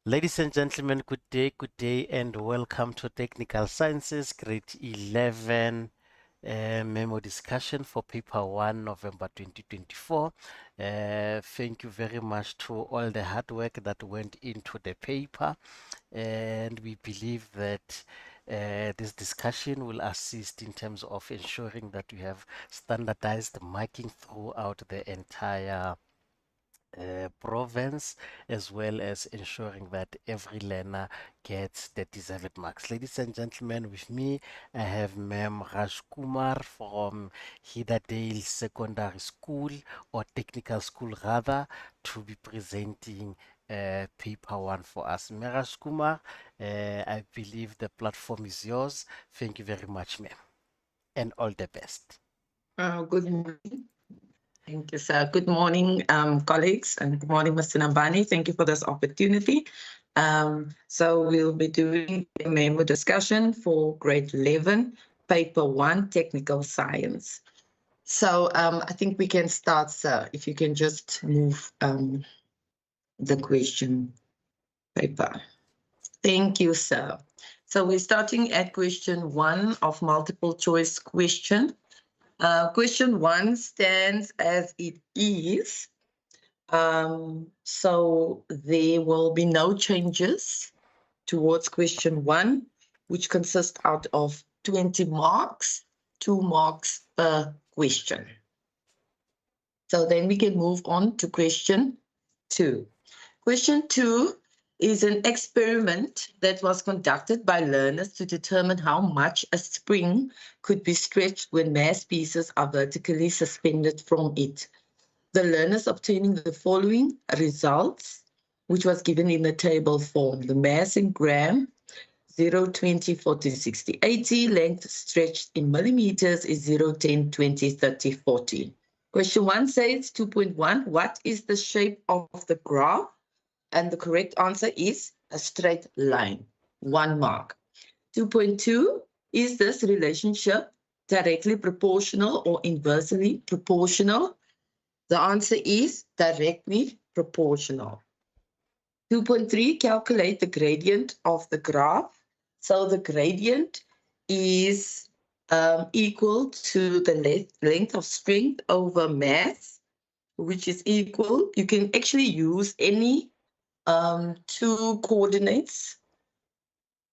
Ladies and gentlemen, good day, and welcome to Technical Sciences Grade 11 memo discussion for paper 1, November 2024. Thank you very much to all the hard work that went into the paper, and we believe that this discussion will assist in terms of ensuring that we have standardized marking throughout the entire province, as well as ensuring that every learner gets the deserved marks. Ladies and gentlemen, with me, I have Ma'am Rajkumar from Hidadale Secondary School, or Technical School rather, to be presenting paper 1 for us. Ma'am Rajkumar, I believe the platform is yours. Thank you very much, ma'am, and all the best. Good morning. Thank you, sir. Good morning, colleagues, and good morning, Mr. Nambani. Thank you for this opportunity. So we'll be doing a memo discussion for grade 11, paper 1, technical science. So I think we can start, sir, if you can just move the question paper. Thank you, sir. So we're starting at question 1 of multiple choice question. Question 1 stands as it is. So there will be no changes towards question 1, which consists out of 20 marks, 2 marks per question. So then we can move on to question 2. Question 2 is an experiment that was conducted by learners to determine how much a spring could be stretched when mass pieces are vertically suspended from it. The learners obtaining the following results, which was given in the table form. The mass in gram, 0, 20, 40, 60, 80. Length stretched in millimeters is 0, 10, 20, 30, 40. Question 1 says 2.1, what is the shape of the graph? And the correct answer is a straight line, 1 mark. 2.2, is this relationship directly proportional or inversely proportional? The answer is directly proportional. 2.3, calculate the gradient of the graph. So the gradient is equal to the length of string over mass, which is equal. You can actually use any 2 coordinates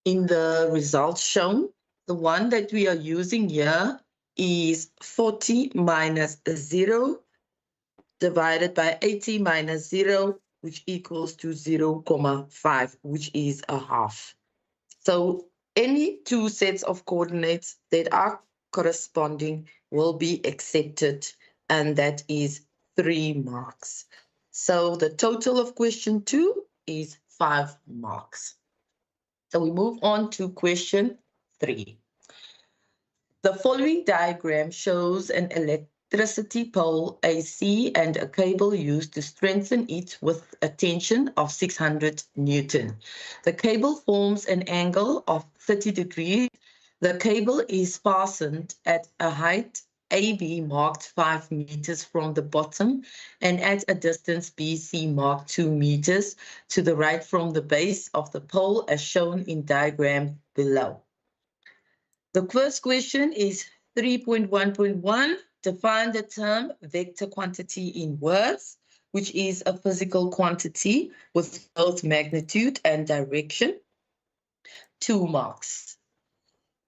in the results shown. The one that we are using here is 40 minus 0 divided by 80 minus 0, which equals to 0.5, which is a half. So any 2 sets of coordinates that are corresponding will be accepted, and that is 3 marks. So the total of question 2 is 5 marks. So we move on to question 3. The following diagram shows an electricity pole AC and a cable used to strengthen it with a tension of 600 Newton. The cable forms an angle of 30 degrees. The cable is fastened at a height AB marked 5 meters from the bottom and at a distance BC marked 2 meters to the right from the base of the pole as shown in diagram below. The first question is 3.1.1. Define the term vector quantity in words, which is a physical quantity with both magnitude and direction. 2 marks.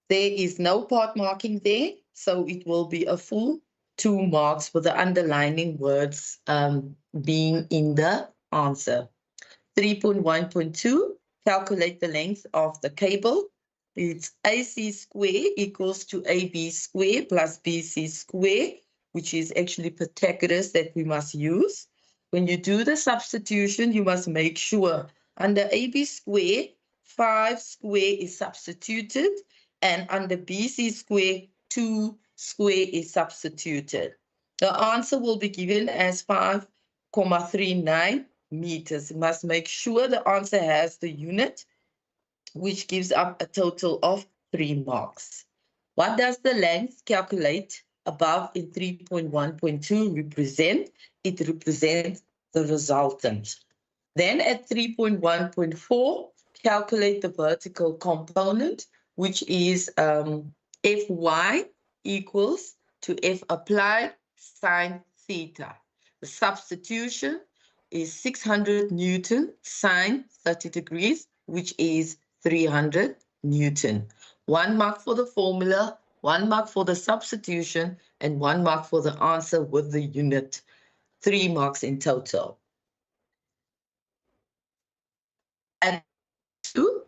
There is no part marking there, so it will be a full 2 marks with the underlining words being in the answer. 3.1.2, calculate the length of the cable. It's AC square equals to AB square plus BC square, which is actually Pythagoras that we must use. When you do the substitution, you must make sure under AB square, 5 square is substituted, and under BC square, 2 square is substituted. The answer will be given as 5.39 meters. You must make sure the answer has the unit, which gives up a total of 3 marks. What does the length calculate above in 3.1.2 represent? It represents the resultant. Then at 3.1.4, calculate the vertical component, which is Fy equals to F applied sine theta. The substitution is 600 Newton sine 30 degrees, which is 300 Newton. 1 mark for the formula, 1 mark for the substitution, and 1 mark for the answer with the unit. 3 marks in total. And 2,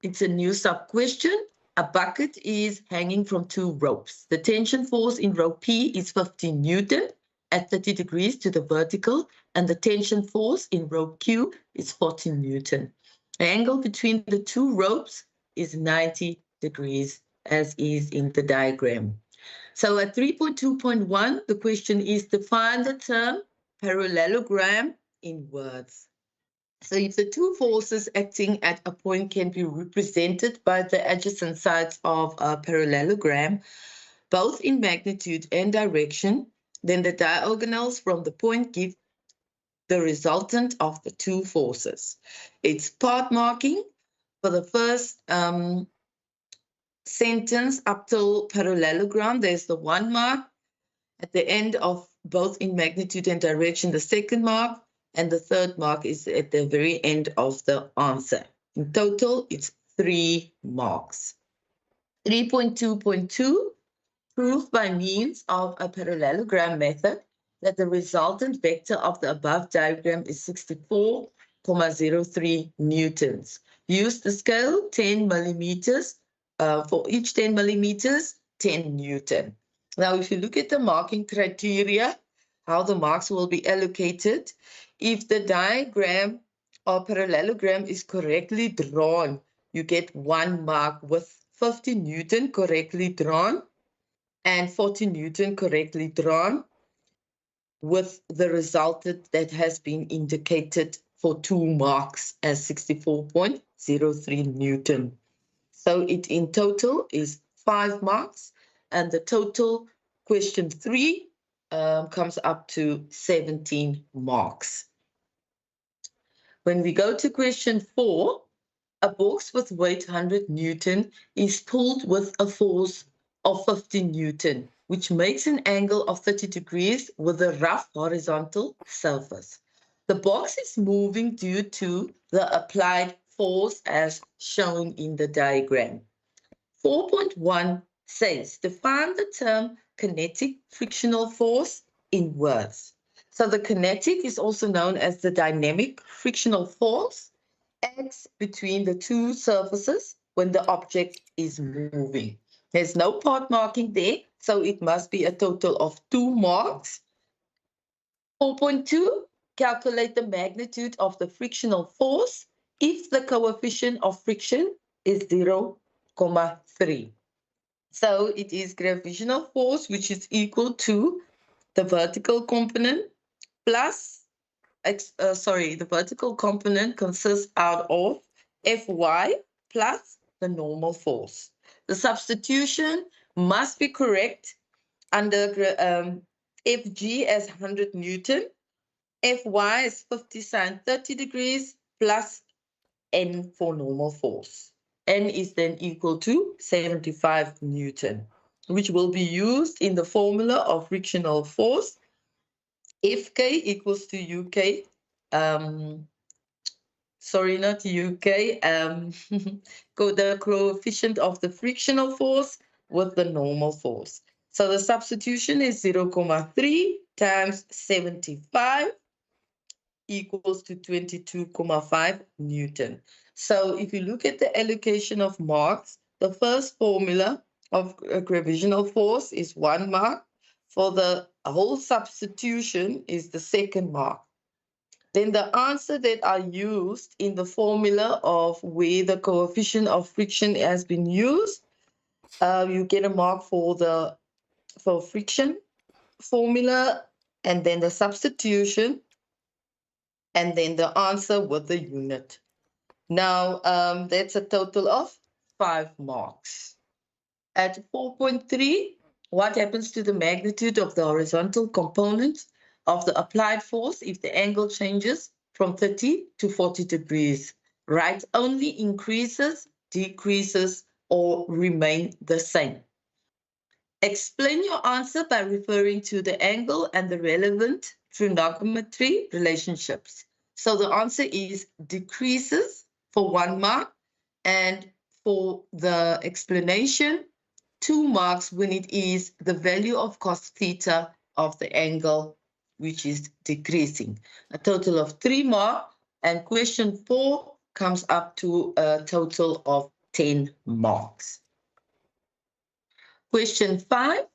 it's a new sub-question. A bucket is hanging from 2 ropes. The tension force in rope P is 15 Newton at 30 degrees to the vertical, and the tension force in rope Q is 14 Newton. The angle between the 2 ropes is 90 degrees, as is in the diagram. So at 3.2.1, the question is define the term parallelogram in words. So if the 2 forces acting at a point can be represented by the adjacent sides of a parallelogram, both in magnitude and direction, then the diagonals from the point give the resultant of the 2 forces. It's part marking for the first sentence up till parallelogram. There's the 1 mark. At the end of both in magnitude and direction, the 2nd mark. And the 3rd mark is at the very end of the answer. In total, it's 3 marks. 3.2.2, prove by means of a parallelogram method that the resultant vector of the above diagram is 64,03 newtons. Use the scale 10 millimeters. For each 10 millimeters, 10 Newton. Now, if you look at the marking criteria, how the marks will be allocated, if the diagram or parallelogram is correctly drawn, you get 1 mark with 50 Newton correctly drawn and 40 Newton correctly drawn, with the resultant that has been indicated for 2 marks as 64.03 Newton. So it in total is 5 marks, and the total question 3 comes up to 17 marks. When we go to question 4, a box with weight 100 Newton is pulled with a force of 15 Newton, which makes an angle of 30 degrees with a rough horizontal surface. The box is moving due to the applied force as shown in the diagram. 4.1 says, define the term kinetic frictional force in words. So the kinetic is also known as the dynamic frictional force, acts between the 2 surfaces when the object is moving. There's no part marking there, so it must be a total of 2 marks. 4.2, calculate the magnitude of the frictional force if the coefficient of friction is 0,3. So it is gravitational force, which is equal to the vertical component plus, the vertical component consists out of Fy plus the normal force. The substitution must be correct under Fg as 100 Newton, Fy is 50 sine 30 degrees plus N for normal force. N is then equal to 75 Newton, which will be used in the formula of frictional force. Fk equals to UK, sorry, not UK, the coefficient of the frictional force with the normal force. So the substitution is 0,3 times 75 equals to 22,5 Newton. So if you look at the allocation of marks, the first formula of gravitational force is 1 mark. For the whole substitution is the 2nd mark. Then the answer that are used in the formula of where the coefficient of friction has been used, you get a mark for friction formula, and then the substitution, and then the answer with the unit. Now, that's a total of 5 marks. At 4.3, what happens to the magnitude of the horizontal component of the applied force if the angle changes from 30 to 40 degrees. Write only increases, decreases, or remain the same. Explain your answer by referring to the angle and the relevant trigonometry relationships. So the answer is decreases for 1 mark, and for the explanation, 2 marks when it is the value of cos theta of the angle, which is decreasing. A total of 3 marks, and question 4 comes up to a total of 10 marks. Question 5.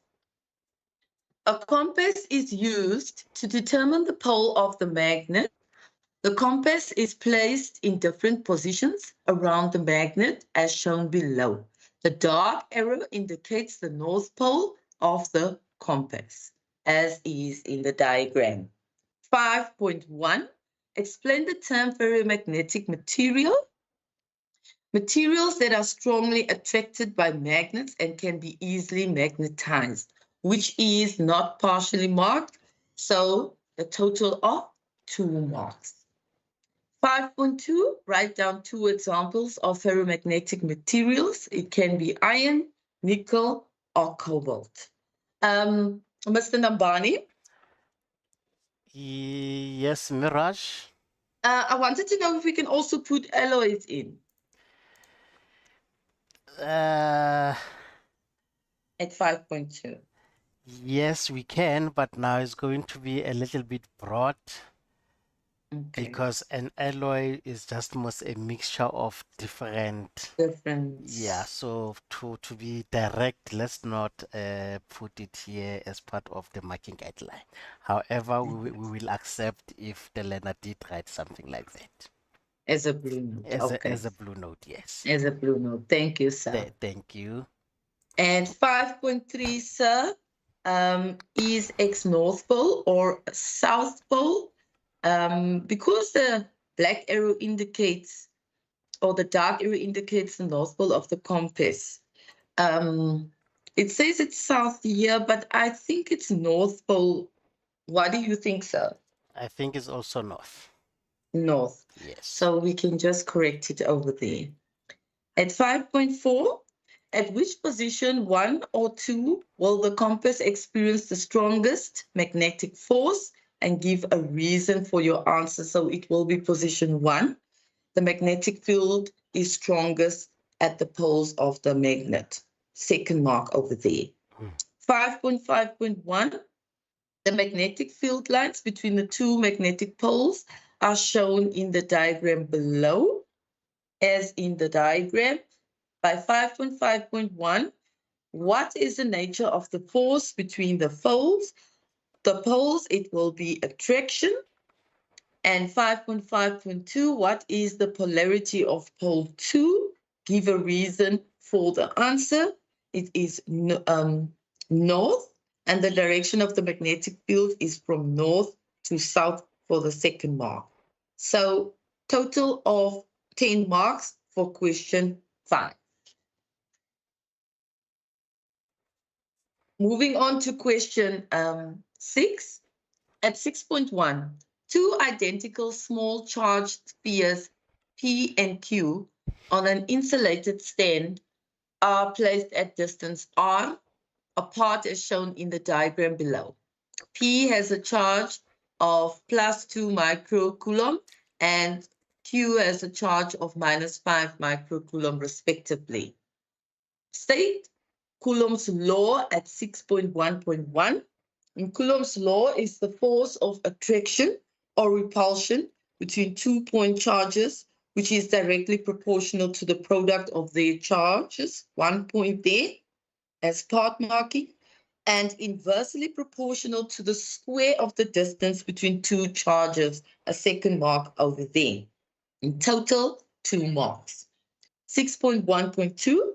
A compass is used to determine the pole of the magnet. The compass is placed in different positions around the magnet as shown below. The dark arrow indicates the north pole of the compass, as is in the diagram. 5.1. Explain the term ferromagnetic material. Materials that are strongly attracted by magnets and can be easily magnetized, which is not partially marked, so a total of 2 marks. 5.2, write down 2 examples of ferromagnetic materials. It can be iron, nickel, or cobalt. Mr. Nambani? Yes, Mirage. I wanted to know if we can also put alloys in. Uh, At 5.2. yes, we can, but now it's going to be a little bit broad. Okay. Because an alloy is just most a mixture of different. Yeah, so to be direct, let's not put it here as part of the marking guideline. However, we will accept if the learner did write something like that. As a blue note. As a blue note, yes. As a blue note. Thank you, sir. Thank you. And 5.3, sir, is X North Pole or South Pole? Because the black arrow indicates, or the dark arrow indicates the North Pole of the compass. It says it's south here, but I think it's North Pole. What do you think, sir? I think it's also north. North. Yes. So we can just correct it over there. At 5.4, at which position, 1 or 2, will the compass experience the strongest magnetic force, and give a reason for your answer? So it will be position 1. The magnetic field is strongest at the poles of the magnet. Second mark over there. 5.5.1, the magnetic field lines between the 2 magnetic poles are shown in the diagram below, as in the diagram. By 5.5.1, what is the nature of the force between the poles? The poles, it will be attraction. And 5.5.2, what is the polarity of pole 2? Give a reason for the answer. It is north, and the direction of the magnetic field is from north to south for the second mark. So total of 10 marks for question 5. Moving on to question 6. At 6.1, 2 identical small charged spheres P and Q on an insulated stand are placed at distance r apart as shown in the diagram below. P has a charge of +2 microcoulomb and Q has a charge of -5 microcoulomb respectively. State Coulomb's law at 6.1.1. And Coulomb's law is the force of attraction or repulsion between 2-point charges, which is directly proportional to the product of their charges, 1 point there as part marking, and inversely proportional to the square of the distance between 2 charges, a second mark over there. In total, 2 marks. 6.1.2.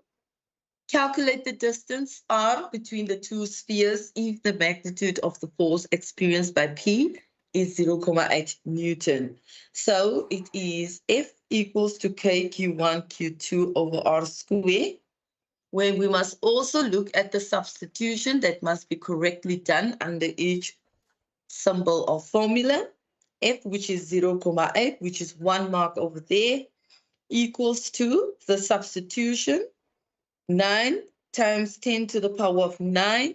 Calculate the distance r between the 2 spheres if the magnitude of the force experienced by P is 0.8 Newton. So it is F equals to K Q1 Q2 over R squared, where we must also look at the substitution that must be correctly done under each symbol or formula. F, which is 0,8, which is 1 mark over there, equals to the substitution 9 times 10 to the power of 9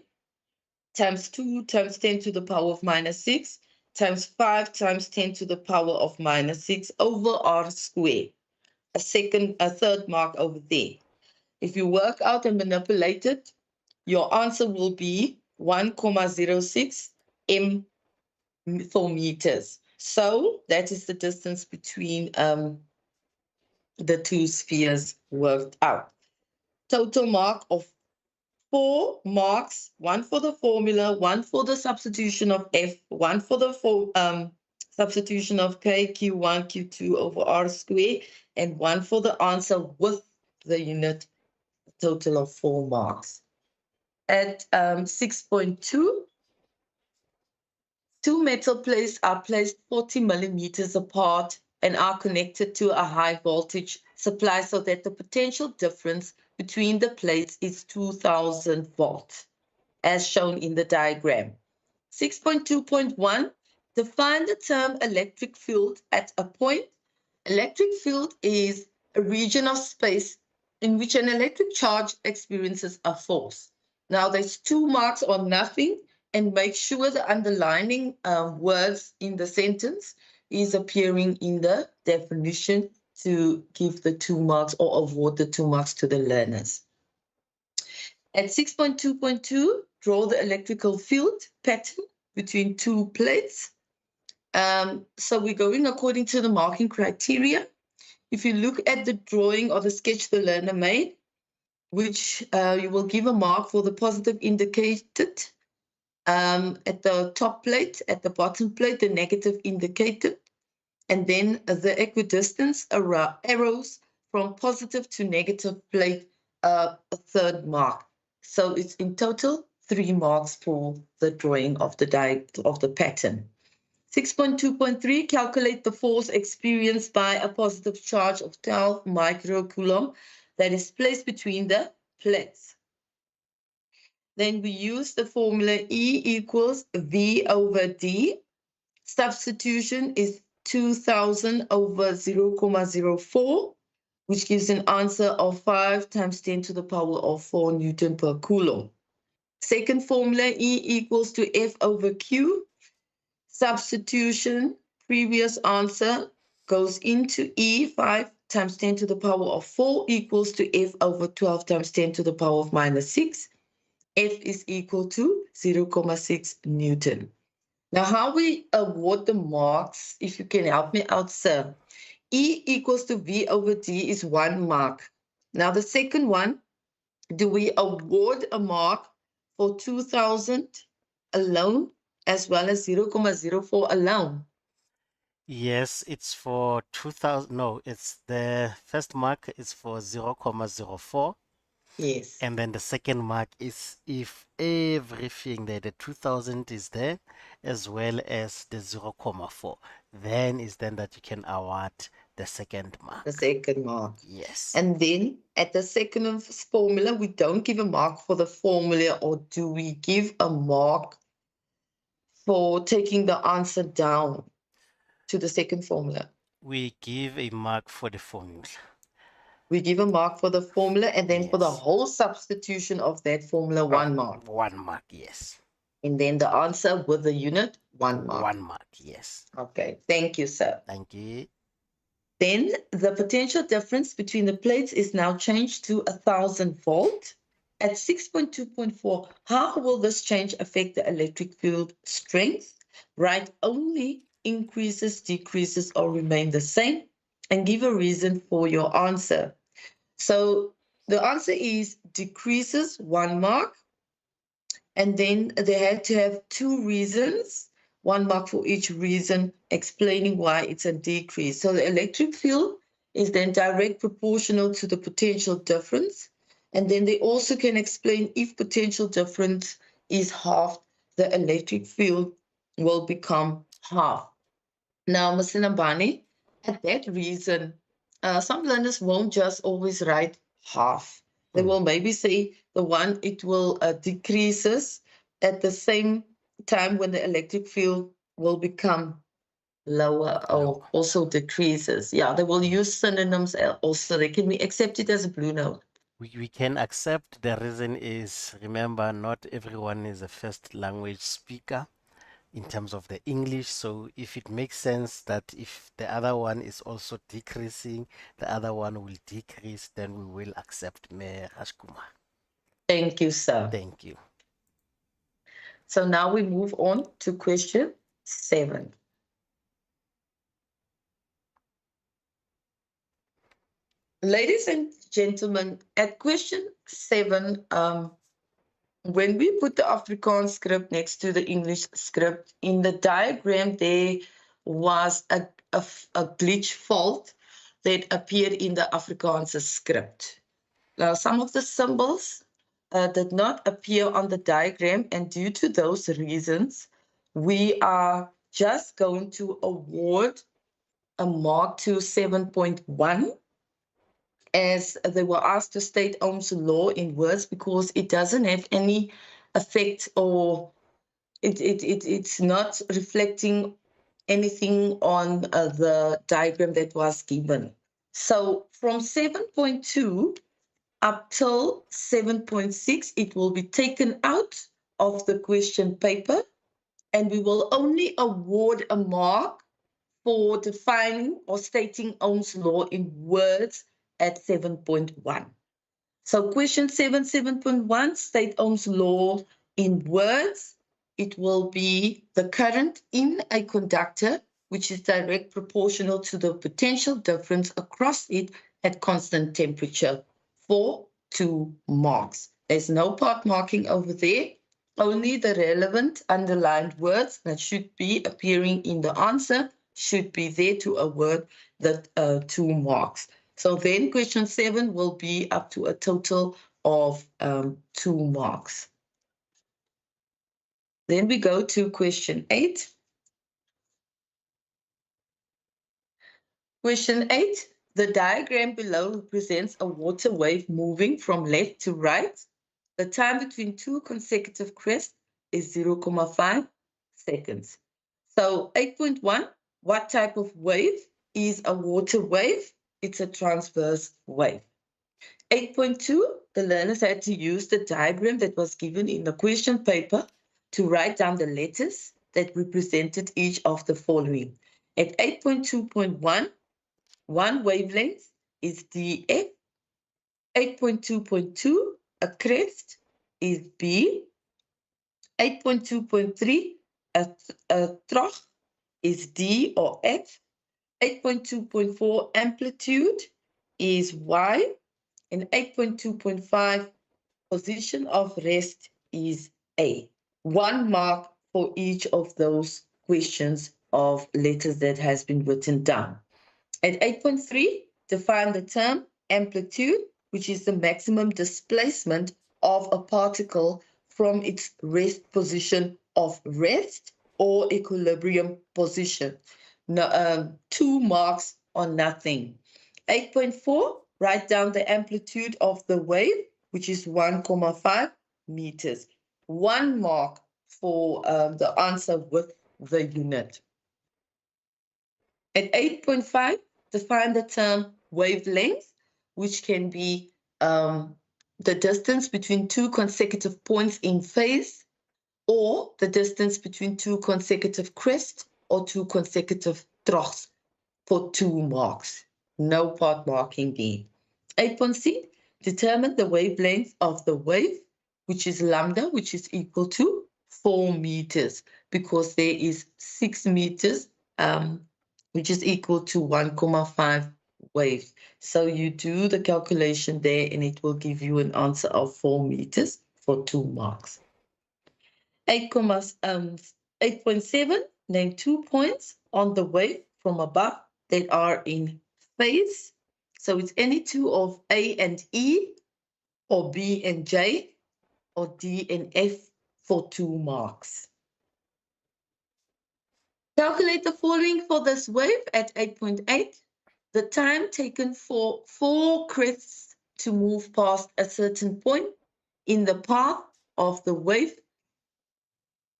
times 2 times 10 to the power of minus 6 times 5 times 10 to the power of minus 6 over r squared. A third mark over there. If you work out and manipulate it, your answer will be 1,06 m for meters. So that is the distance between the two spheres worked out. Total mark of 4 marks, 1 for the formula, 1 for the substitution of F, 1 for the substitution of K, Q1, Q2 over R squared, and 1 for the answer with the unit, total of 4 marks. At 6.2, 2 metal plates are placed 40 millimeters apart and are connected to a high voltage supply so that the potential difference between the plates is 2000 volts, as shown in the diagram. 6.2.1, define the term electric field at a point. Electric field is a region of space in which an electric charge experiences a force. Now, there's 2 marks or nothing, and make sure the underlining words in the sentence is appearing in the definition to give the 2 marks or award the 2 marks to the learners. At 6.2.2, draw the electrical field pattern between 2 plates. So we're going according to the marking criteria. If you look at the drawing or the sketch the learner made, which you will give a mark for the positive indicated at the top plate, at the bottom plate, the negative indicated, and then the equidistance arrows from positive to negative plate, a third mark. So it's in total 3 marks for the drawing of the pattern. 6.2.3, calculate the force experienced by a positive charge of 12 microcoulomb that is placed between the plates. Then we use the formula E equals V over D. Substitution is 2000 over 0,04, which gives an answer of 5 times 10 to the power of 4 Newton per coulomb. Second formula, E equals to F over Q. Substitution, previous answer, goes into E, 5 times 10 to the power of 4 equals to F over 12 times 10 to the power of minus 6. F is equal to 0,6 Newton. Now, how we award the marks, if you can help me out, sir. E equals to V over D is 1 mark. Now, the second one, do we award a mark for 2000 alone as well as 0,04 alone? Yes, it's for 2000. No, it's the first mark is for 0,04. Yes. And then the second mark is if everything there, the 2000 is there, as well as the 0,4. Then is then that you can award the second mark. The second mark. Yes. And then at the second formula, we don't give a mark for the formula, or do we give a mark for taking the answer down to the second formula? We give a mark for the formula. We give a mark for the formula, and then for the Yes. whole substitution of that formula, 1 mark. 1 mark, yes. And then the answer with the unit, 1 mark. 1 mark, yes. Okay, thank you, sir. Thank you. Then the potential difference between the plates is now changed to 1000 volt. At 6.2.4, how will this change affect the electric field strength? Write only increases, decreases, or remain the same, and give a reason for your answer. So the answer is decreases, 1 mark, and then they had to have 2 reasons, 1 mark for each reason, explaining why it's a decrease. So the electric field is then direct proportional to the potential difference. And then they also can explain if potential difference is half, the electric field will become half. Now, Ms. Nambani, at that reason, some learners won't just always write half. They will maybe say the one, it will decreases at the same time when the electric field will become lower or also decreases. Yeah, they will use synonyms also. They can be accepted as a blue note. We can accept. The reason is, remember, not everyone is a first language speaker in terms of the English. So if it makes sense that if the other one is also decreasing, the other one will decrease, then we will accept me, Rajkumar. Thank you, sir. Thank you. So now we move on to question 7. Ladies and gentlemen, at question 7, when we put the Afrikaans script next to the English script, in the diagram there was a glitch fault that appeared in the Afrikaans script. Now, some of the symbols did not appear on the diagram, and due to those reasons, we are just going to award a mark to 7.1, as they were asked to state Ohm's law in words because it doesn't have any effect, or it's not reflecting anything on the diagram that was given. So from 7.2 up till 7.6, it will be taken out of the question paper, and we will only award a mark for defining or stating Ohm's law in words at 7.1. So question 7.1, state Ohm's law in words. It will be the current in a conductor, which is direct proportional to the potential difference across it at constant temperature, for 2 marks. There's no part marking over there. Only the relevant underlined words that should be appearing in the answer should be there to award the 2 marks. So then question 7 will be up to a total of 2 marks. Then we go to question 8. Question 8, the diagram below represents a water wave moving from left to right. The time between 2 consecutive crests is 0.5 seconds. So 8.1, what type of wave is a water wave? It's a transverse wave. 8.2, the learners had to use the diagram that was given in the question paper to write down the letters that represented each of the following. At 8.2.1, one wavelength is DF. 8.2.2, a crest is B. 8.2.3, a trough is D or F. 8.2.4, amplitude is Y. And 8.2.5, position of rest is A. 1 mark for each of those questions of letters that has been written down. At 8.3, define the term amplitude, which is the maximum displacement of a particle from its rest position of rest or equilibrium position. No, 2 marks on nothing. 8.4, write down the amplitude of the wave, which is 1.5 meters. 1 mark for the answer with the unit. At 8.5, define the term wavelength, which can be the distance between 2 consecutive points in phase, or the distance between 2 consecutive crests or 2 consecutive troughs, for 2 marks. No part marking there. 8.c, determine the wavelength of the wave, which is lambda, which is equal to 4 meters, because there is 6 meters, which is equal to 1.5 waves. So you do the calculation there, and it will give you an answer of 4 meters for 2 marks. 8.7, name 2 points on the wave from above that are in phase. So it's any 2 of A and E, or B and J, or D and F for 2 marks. Calculate the following for this wave at 8.8. The time taken for 4 crests to move past a certain point in the path of the wave.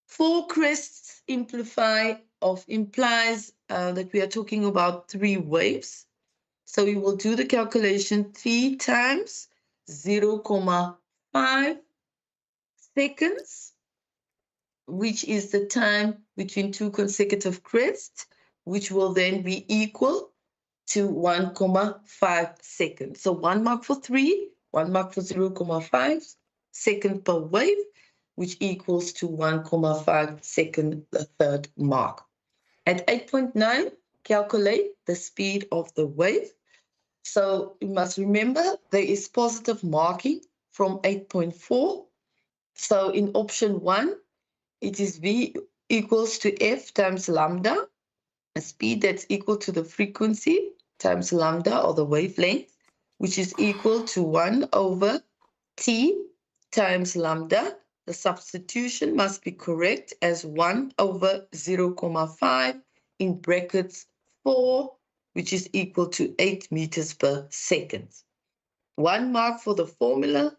4 crests implies that we are talking about 3 waves. So we will do the calculation 3 times 0.5 seconds, which is the time between 2 consecutive crests, which will then be equal to 1.5 seconds. So 1 mark for 3, 1 mark for 0.5 seconds per wave, which equals to 1.5 second, the third mark. At 8.9, calculate the speed of the wave. So you must remember there is positive marking from 8.4. So in option 1, it is V equals to F times lambda, a speed that's equal to the frequency times lambda, or the wavelength, which is equal to 1 over T times lambda. The substitution must be correct as 1 over 0.5 in brackets 4, which is equal to 8 meters per second. 1 mark for the formula,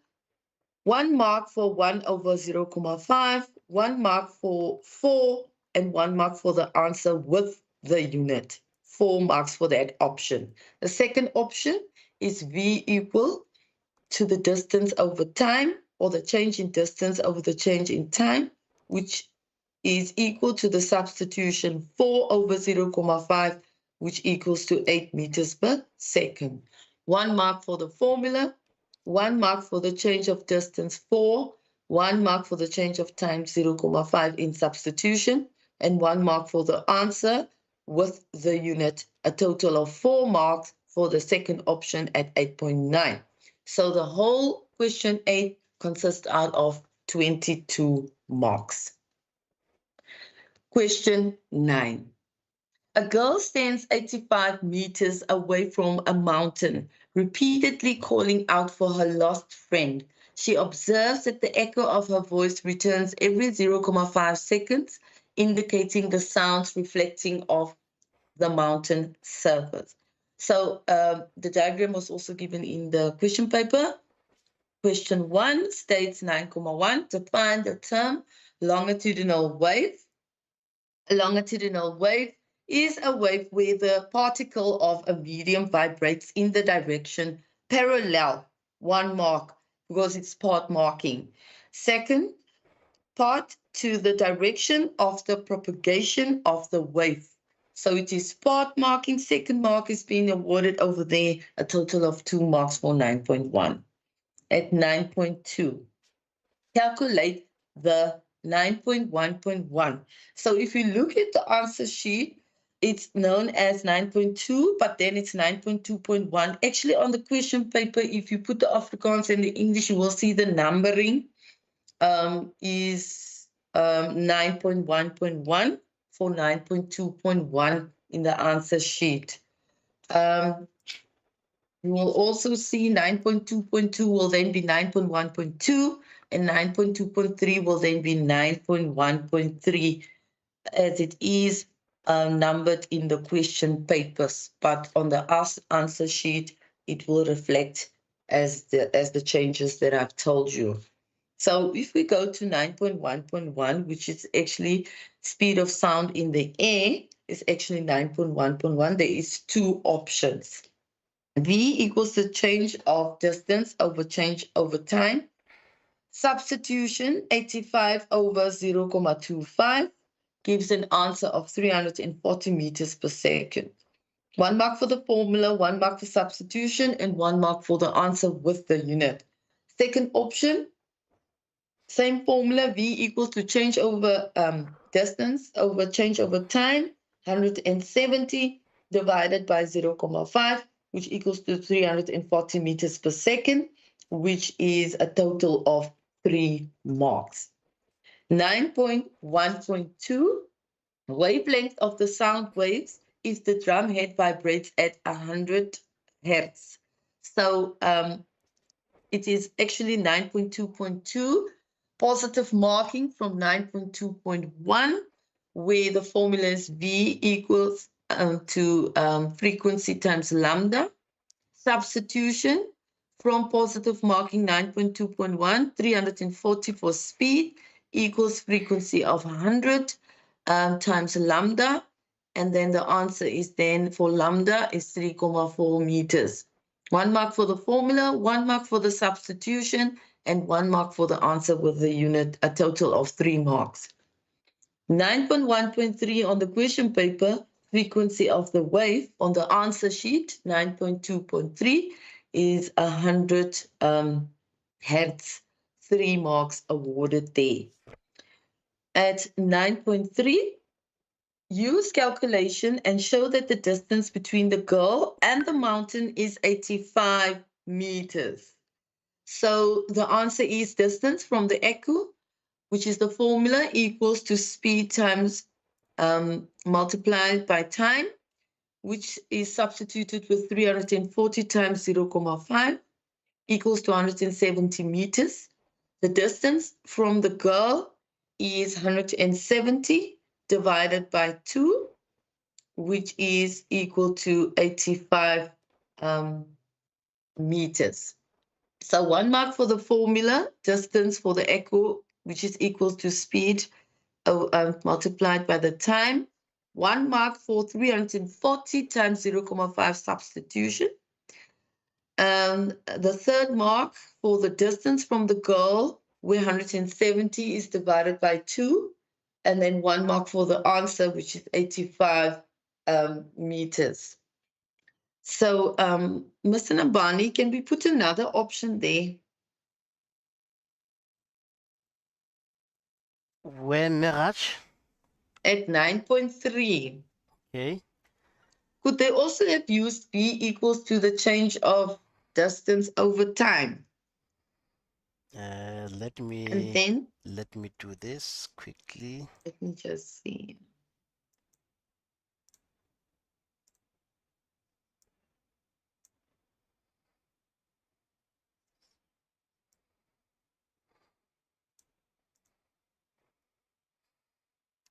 1 mark for 1 over 0.5, 1 mark for 4, and 1 mark for the answer with the unit. 4 marks for that option. The second option is V equal to the distance over time, or the change in distance over the change in time, which is equal to the substitution 4 over 0.5, which equals to 8 meters per second. 1 mark for the formula, 1 mark for the change of distance 4, 1 mark for the change of time 0.5 in substitution, and 1 mark for the answer with the unit, a total of 4 marks for the second option at 8.9. So the whole question 8 consists out of 22 marks. Question 9. A girl stands 85 meters away from a mountain, repeatedly calling out for her lost friend. She observes that the echo of her voice returns every 0.5 seconds, indicating the sounds reflecting off the mountain surface. So the diagram was also given in the question paper. Question 1 states 9.1, define the term longitudinal wave. A longitudinal wave is a wave where the particle of a medium vibrates in the direction parallel, 1 mark, because it's part marking. Second part, to the direction of the propagation of the wave. So it is part marking. Second mark is being awarded over there, a total of 2 marks for 9.1. At 9.2, calculate the 9.1.1. So if you look at the answer sheet, it's known as 9.2, but then it's 9.2.1. Actually, on the question paper, if you put the Afrikaans and the English, you will see the numbering is 9.1.1 for 9.2.1 in the answer sheet. You will also see 9.2.2 will then be 9.1.2, and 9.2.3 will then be 9.1.3, as it is numbered in the question papers. But on the answer sheet, it will reflect as the changes that I've told you. So if we go to 9.1.1, which is actually speed of sound in the air, is actually 9.1.1. There is 2 options. V equals the change of distance over change over time. Substitution, 85 over 0.25 gives an answer of 340 meters per second. 1 mark for the formula, 1 mark for substitution, and 1 mark for the answer with the unit. Second option, same formula, V equals to change over distance over change over time, 170 divided by 0.5, which equals to 340 meters per second, which is a total of 3 marks. 9.1.2, wavelength of the sound waves if the drum head vibrates at 100 hertz. So it is actually 9.2.2, positive marking from 9.2.1, where the formula is V equals to frequency times lambda. Substitution from positive marking 9.2.1, 340 for speed equals frequency of 100 times lambda. And then the answer is then for lambda is 3,4 meters. 1 mark for the formula, 1 mark for the substitution, and 1 mark for the answer with the unit, a total of 3 marks. 9.1.3 on the question paper, frequency of the wave on the answer sheet, 9.2.3 is 100 hertz, 3 marks awarded there. At 9.3, use calculation and show that the distance between the girl and the mountain is 85 meters. So the answer is distance from the echo, which is the formula, equals to speed times multiplied by time, which is substituted with 340 times 0.5 equals to 170 meters. The distance from the girl is 170 divided by 2, which is equal to 85 meters. So 1 mark for the formula, distance for the echo, which is equal to speed multiplied by the time. 1 mark for 340 times 0.5 substitution. The third mark for the distance from the girl, where 170 is divided by 2. And then 1 mark for the answer, which is 85 meters. So, Mr. Nabani, can we put another option there? Where, Miraj? At 9.3. Okay. Could they also have used V equals to the change of distance over time? Let And me then, do this quickly. let me just see.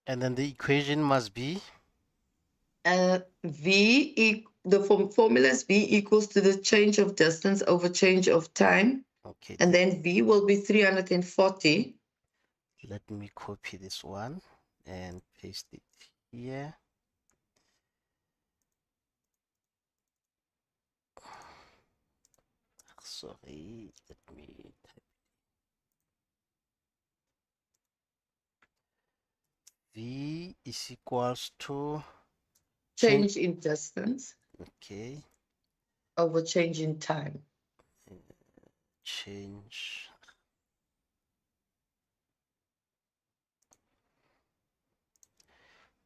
And then the equation must be? The formula is V equals to the change of distance over change of time. Okay. And then V will be 340. Let me copy this one and paste it here. Sorry, let me type. V is equals to Change in distance. Okay. Over change in time.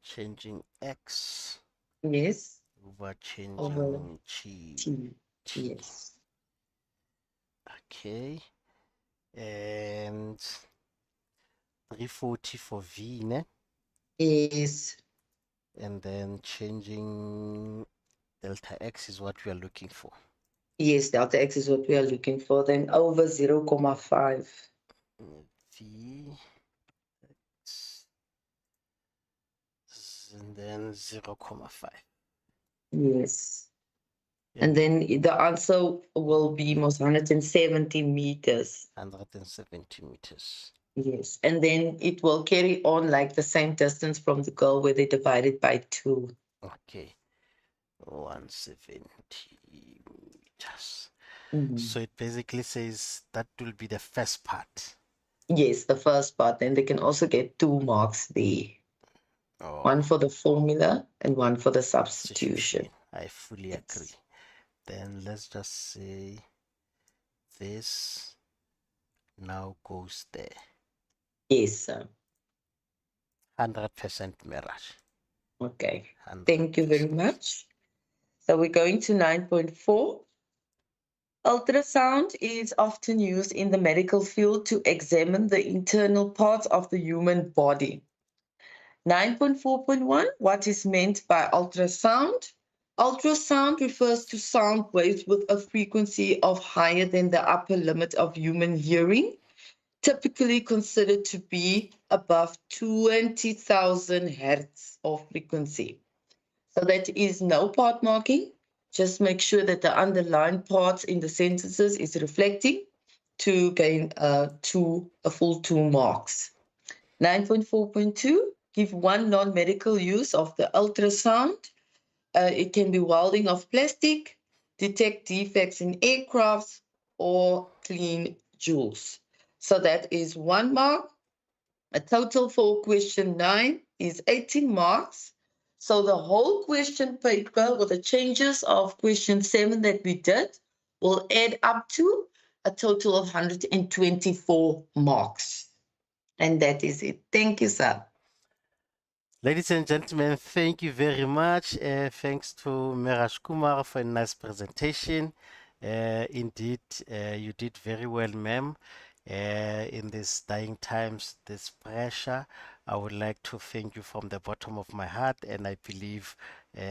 Changing X. Yes. Over changing Over T. Yes. Okay. And 340 for V, ne? Yes. And then changing delta X is what we are looking for. Yes, delta X is what we are looking for. Then over 0.5. V X, and then 0.5. Yes. And then the answer will be most 170 meters. 170 meters. Yes. And then it will carry on like the same distance from the girl where they divided by 2. Okay. 170 meters. Mm-hmm. So it basically says that will be the first part. Yes, the first part. Then they can also get 2 marks there. Oh. 1 for the formula and 1 for the substitution. I fully agree. Then let's just say this now goes there. Yes, sir. 100% Miraj. Okay. 100%. Thank you very much. So we're going to 9.4. Ultrasound is often used in the medical field to examine the internal parts of the human body. 9.4.1, what is meant by ultrasound? Ultrasound refers to sound waves with a frequency of higher than the upper limit of human hearing, typically considered to be above 20,000 hertz of frequency. So that is no part marking. Just make sure that the underlined parts in the sentences is reflecting to gain a full 2 marks. 9.4.2, give one non-medical use of the ultrasound. It can be welding of plastic, detect defects in aircrafts, or clean jewels. So that is 1 mark. A total for question 9 is 18 marks. So the whole question paper with the changes of question 7 that we did will add up to a total of 124 marks. And that is it. Thank you, sir. Ladies and gentlemen, thank you very much. Thanks to Miraj Kumar for a nice presentation. Indeed, you did very well, ma'am. In these dying times, this pressure, I would like to thank you from the bottom of my heart, and I believe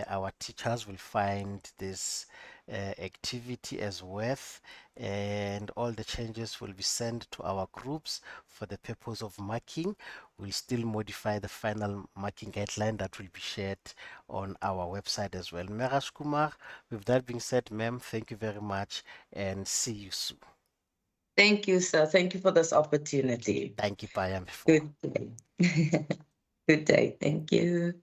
our teachers will find this activity as worth, and all the changes will be sent to our groups for the purpose of marking. We'll still modify the final marking guideline that will be shared on our website as well. Miraj Kumar, with that being said, ma'am, thank you very much and see you soon. Thank you, sir. Thank you for this opportunity. Thank you, Payam, before. Good day. Good day. Thank you.